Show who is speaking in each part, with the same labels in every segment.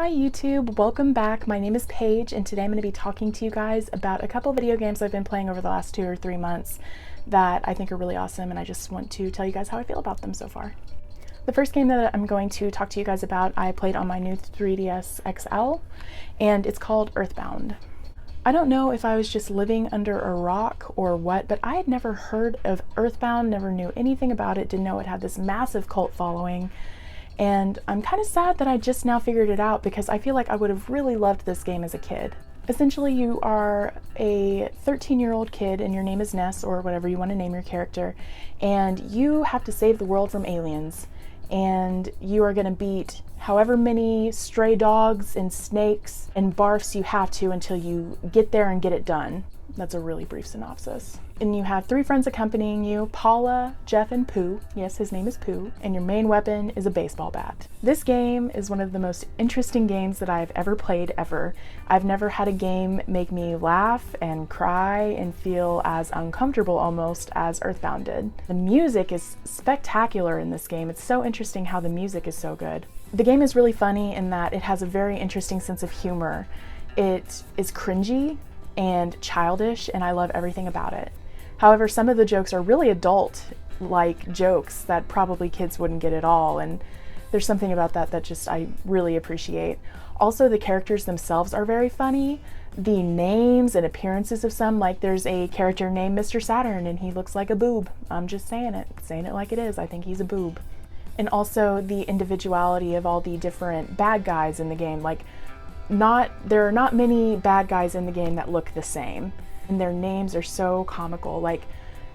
Speaker 1: Hi YouTube, welcome back. My name is Paige and today I'm going to be talking to you guys about a couple video games I've been playing over the last 2 or 3 months that I think are really awesome, and I just want to tell you guys how I feel about them so far. The first game that I'm going to talk to you guys about I played on my new 3DS XL, and it's called Earthbound. I don't know if I was just living under a rock or what, but I had never heard of Earthbound, never knew anything about it, didn't know it had this massive cult following. And I'm kind of sad that I just now figured it out because I feel like I would have really loved this game as a kid. Essentially, you are a 13-year-old kid and your name is Ness, or whatever you want to name your character, and you have to save the world from aliens. And you are going to beat however many stray dogs and snakes and barfs you have to until you get there and get it done. That's a really brief synopsis. And you have 3 friends accompanying you, Paula, Jeff, and Pooh. Yes, his name is Pooh. And your main weapon is a baseball bat. This game is one of the most interesting games that I've ever played ever. I've never had a game make me laugh and cry and feel as uncomfortable almost as Earthbound did. The music is spectacular in this game. It's so interesting how the music is so good. The game is really funny in that it has a very interesting sense of humor. It is cringy and childish, and I love everything about it. However, some of the jokes are really adult-like jokes that probably kids wouldn't get at all, and there's something about that that just I really appreciate. Also, the characters themselves are very funny. The names and appearances of some, like there's a character named Mr. Saturn and he looks like a boob. I'm just saying it like it is. I think he's a boob. And also the individuality of all the different bad guys in the game. Like, there are not many bad guys in the game that look the same, and their names are so comical, like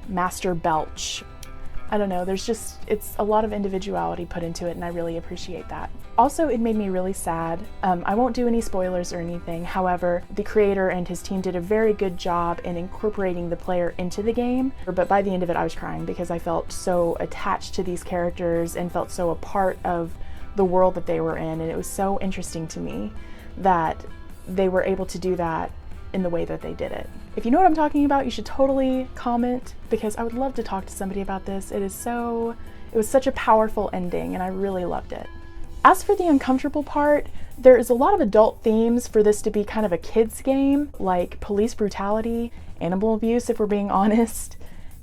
Speaker 1: Master Belch. I don't know, it's a lot of individuality put into it, and I really appreciate that. Also, it made me really sad. I won't do any spoilers or anything, however, the creator and his team did a very good job in incorporating the player into the game, but by the end of it I was crying because I felt so attached to these characters and felt so a part of the world that they were in, and it was so interesting to me that they were able to do that in the way that they did it. If you know what I'm talking about, you should totally comment because I would love to talk to somebody about this. It was such a powerful ending and I really loved it. As for the uncomfortable part, there is a lot of adult themes for this to be kind of a kid's game, like police brutality, animal abuse if we're being honest,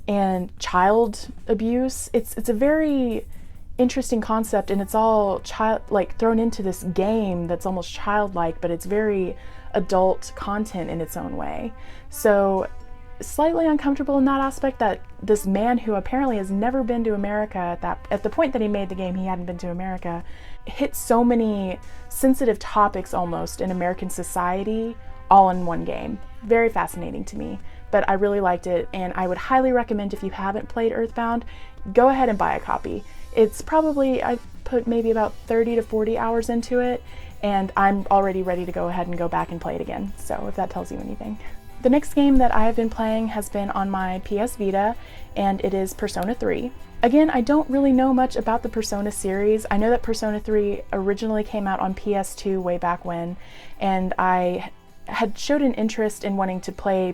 Speaker 1: and child abuse. It's a very interesting concept, and it's all thrown into this game that's almost childlike, but it's very adult content in its own way. So slightly uncomfortable in that aspect, that this man who apparently has never been to America at the point that he made the game, he hadn't been to America, hit so many sensitive topics almost in American society all in one game. Very fascinating to me, but I really liked it, and I would highly recommend, if you haven't played Earthbound, go ahead and buy a copy. It's probably, I put maybe about 30 to 40 hours into it, and I'm already ready to go ahead and go back and play it again, so if that tells you anything. The next game that I have been playing has been on my PS Vita, and it is Persona 3. Again, I don't really know much about the Persona series. I know that Persona 3 originally came out on PS2 way back when, and I had showed an interest in wanting to play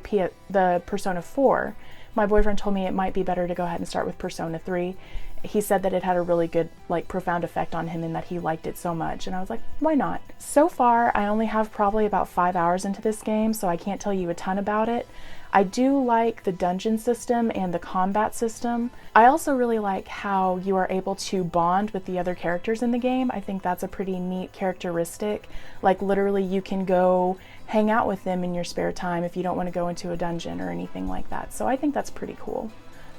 Speaker 1: the Persona 4. My boyfriend told me it might be better to go ahead and start with Persona 3. He said that it had a really good, profound effect on him and that he liked it so much, and I was like, why not? So far, I only have probably about 5 hours into this game, so I can't tell you a ton about it. I do like the dungeon system and the combat system. I also really like how you are able to bond with the other characters in the game. I think that's a pretty neat characteristic. Like, literally you can go hang out with them in your spare time if you don't want to go into a dungeon or anything like that. So I think that's pretty cool.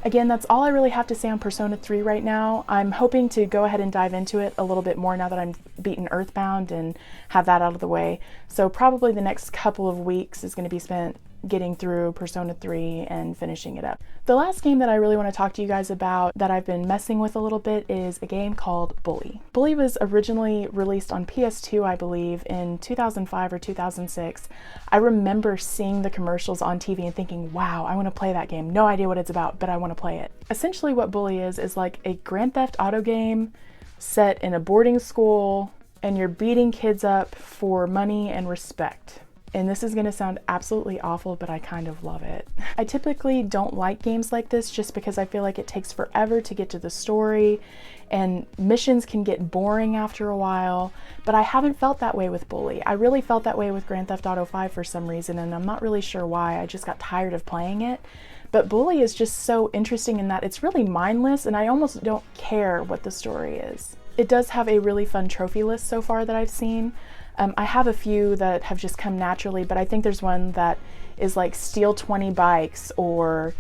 Speaker 1: Again, that's all I really have to say on Persona 3 right now. I'm hoping to go ahead and dive into it a little bit more now that I'm beaten Earthbound and have that out of the way. So probably the next couple of weeks is going to be spent getting through Persona 3 and finishing it up. The last game that I really want to talk to you guys about that I've been messing with a little bit is a game called Bully. Bully was originally released on PS2, I believe, in 2005 or 2006. I remember seeing the commercials on TV and thinking, wow, I want to play that game. No idea what it's about, but I want to play it. Essentially what Bully is like a Grand Theft Auto game set in a boarding school, and you're beating kids up for money and respect. And this is gonna sound absolutely awful, but I kind of love it. I typically don't like games like this just because I feel like it takes forever to get to the story and missions can get boring after a while, but I haven't felt that way with Bully. I really felt that way with Grand Theft Auto 5 for some reason, and I'm not really sure why. I just got tired of playing it. But Bully is just so interesting in that it's really mindless and I almost don't care what the story is. It does have a really fun trophy list so far that I've seen. I have a few that have just come naturally, but I think there's one that is like steal 20 bikes or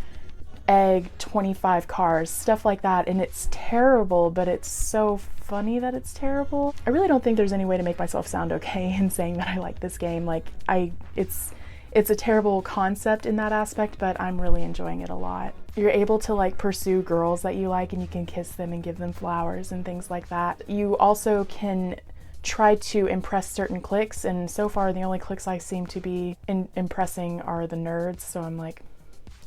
Speaker 1: egg 25 cars, stuff like that, and it's terrible, but it's so funny that it's terrible. I really don't think there's any way to make myself sound okay in saying that I like this game. Like, it's a terrible concept in that aspect, but I'm really enjoying it a lot. You're able to like pursue girls that you like and you can kiss them and give them flowers and things like that. You also can try to impress certain cliques, and so far the only cliques I seem to be impressing are the nerds, so I'm like,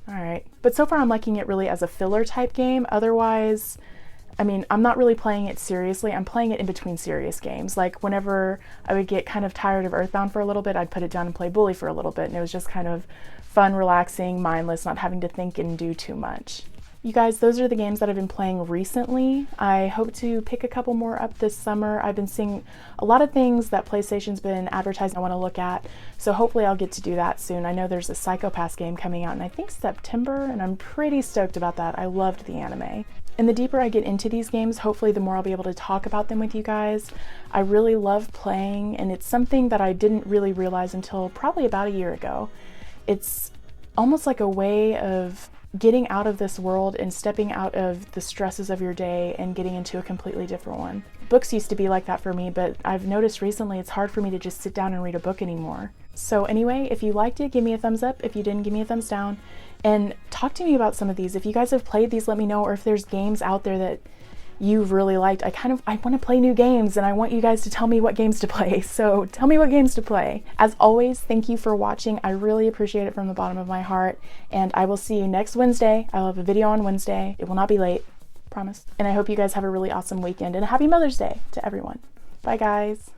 Speaker 1: all right. But so far I'm liking it really as a filler type game. Otherwise, I mean, I'm not really playing it seriously. I'm playing it in between serious games. Like whenever I would get kind of tired of Earthbound for a little bit, I'd put it down and play Bully for a little bit, and it was just kind of fun, relaxing, mindless, not having to think and do too much. You guys, those are the games that I've been playing recently. I hope to pick a couple more up this summer. I've been seeing a lot of things that PlayStation's been advertising I want to look at, so hopefully I'll get to do that soon. I know there's a Psycho-Pass game coming out in I think September, and I'm pretty stoked about that. I loved the anime. And the deeper I get into these games, hopefully the more I'll be able to talk about them with you guys. I really love playing, and it's something that I didn't really realize until probably about a year ago. It's almost like a way of getting out of this world and stepping out of the stresses of your day and getting into a completely different one. Books used to be like that for me, but I've noticed recently it's hard for me to just sit down and read a book anymore. So anyway, if you liked it, give me a thumbs up. If you didn't, give me a thumbs down. And talk to me about some of these. If you guys have played these, let me know, or if there's games out there that you've really liked. I want to play new games, and I want you guys to tell me what games to play. So tell me what games to play. As always, thank you for watching. I really appreciate it from the bottom of my heart, and I will see you next Wednesday. I'll have a video on Wednesday. It will not be late, promise. And I hope you guys have a really awesome weekend, and a happy Mother's Day to everyone. Bye guys.